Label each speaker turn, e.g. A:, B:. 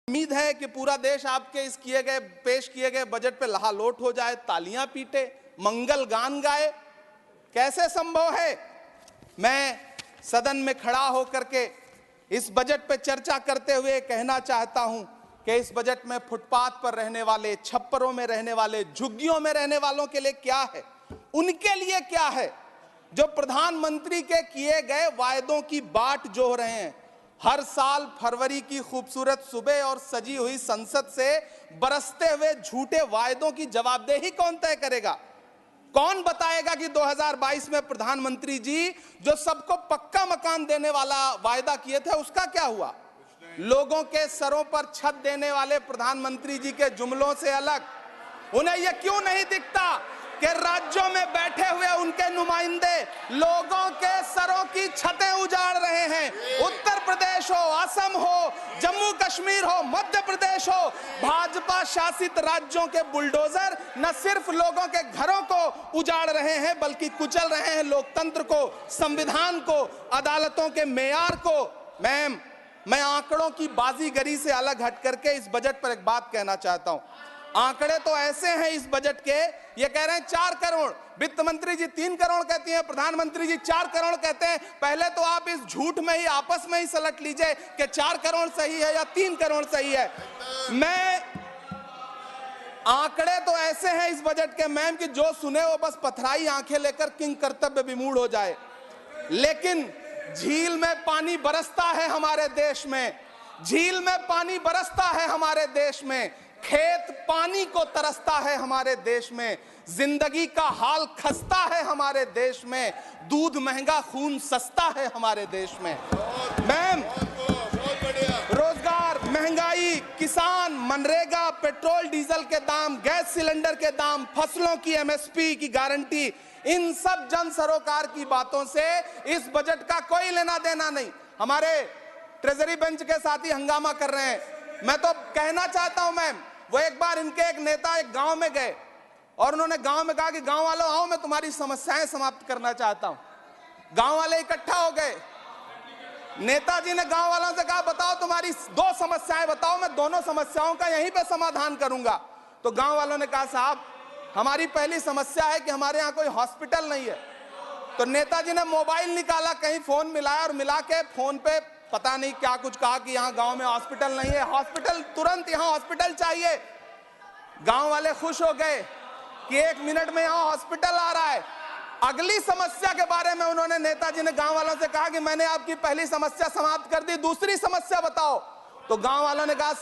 A: उम्मीद है कि पूरा देश आपके इस पेश किए गए बजट पे लहालोट हो जाए, तालियां पीटे, मंगल गान गाए। कैसे संभव है? मैं सदन में खड़ा होकर के इस बजट पे चर्चा करते हुए कहना चाहता हूं कि इस बजट में फुटपाथ पर रहने वाले, छप्परों में रहने वाले, झुग्गियों में रहने वालों के लिए क्या है, उनके लिए क्या है। जो प्रधानमंत्री के किए गए वायदों की बाट जोह रहे हैं, हर साल फरवरी की खूबसूरत सुबह और सजी हुई संसद से बरसते हुए झूठे वायदों की जवाबदेही कौन तय करेगा? कौन बताएगा कि 2022 में प्रधानमंत्री जी जो सबको पक्का मकान देने वाला वायदा किए थे उसका क्या हुआ? लोगों के सरों पर छत देने वाले प्रधानमंत्री जी के जुमलों से अलग उन्हें यह क्यों नहीं दिखता कि राज्यों में बैठे हुए उनके नुमाइंदे लोगों के सरों की छतें उजाड़ रहे हैं? उत्तर प्रदेश हो, असम हो, जम्मू कश्मीर हो, मध्य प्रदेश हो, भाजपा शासित राज्यों के बुलडोजर न सिर्फ लोगों के घरों को उजाड़ रहे हैं बल्कि कुचल रहे हैं लोकतंत्र को, संविधान को, अदालतों के मेयार को। मैम, मैं आंकड़ों की बाजीगरी से अलग हट करके इस बजट पर एक बात कहना चाहता हूं। आंकड़े तो ऐसे हैं इस बजट के, ये कह रहे हैं 4 करोड़, वित्त मंत्री जी 3 करोड़ कहती हैं, प्रधानमंत्री जी 4 करोड़ कहते हैं। पहले तो आप इस झूठ में ही आपस में ही सलट लीजिए कि 4 करोड़ सही है या 3 करोड़ सही है। मैं आंकड़े तो ऐसे हैं इस बजट के मैम कि जो सुने वो बस पथराई आंखें लेकर किंग कर्तव्य विमूढ़ हो जाए। लेकिन झील में पानी बरसता है हमारे देश में, झील में पानी बरसता है हमारे देश में, खेत पानी को तरसता है हमारे देश में, जिंदगी का हाल खस्ता है हमारे देश में, दूध महंगा खून सस्ता है हमारे देश में। मैम, रोजगार, महंगाई, किसान, मनरेगा, पेट्रोल डीजल के दाम, गैस सिलेंडर के दाम, फसलों की एमएसपी की गारंटी, इन सब जन सरोकार की बातों से इस बजट का कोई लेना देना नहीं। हमारे ट्रेजरी बेंच के साथी हंगामा कर रहे हैं। मैं तो कहना चाहता हूं मैम, वो एक बार इनके एक नेता एक गांव में गए और उन्होंने गांव में कहा कि गांव वालों आओ, मैं तुम्हारी समस्याएं समाप्त करना चाहता हूं। गांव वाले इकट्ठा हो गए। नेताजी ने गांव वालों से कहा बताओ तुम्हारी 2 समस्याएं बताओ, मैं दोनों समस्याओं का यहीं पे समाधान करूंगा। तो गांव वालों ने कहा साहब हमारी पहली समस्या है कि हमारे यहाँ कोई हॉस्पिटल नहीं है। तो नेताजी ने मोबाइल निकाला, कहीं फोन मिलाया और मिला के फोन पे पता नहीं क्या कुछ कहा कि यहाँ गांव में हॉस्पिटल नहीं है, हॉस्पिटल तुरंत, यहाँ हॉस्पिटल चाहिए। गांव वाले खुश हो गए कि 1 मिनट में यहाँ हॉस्पिटल आ रहा है। अगली समस्या के बारे में उन्होंने, नेताजी ने गांव वालों से कहा कि मैंने आपकी पहली समस्या समाप्त कर दी, दूसरी समस्या बताओ। तो गांव वालों ने कहा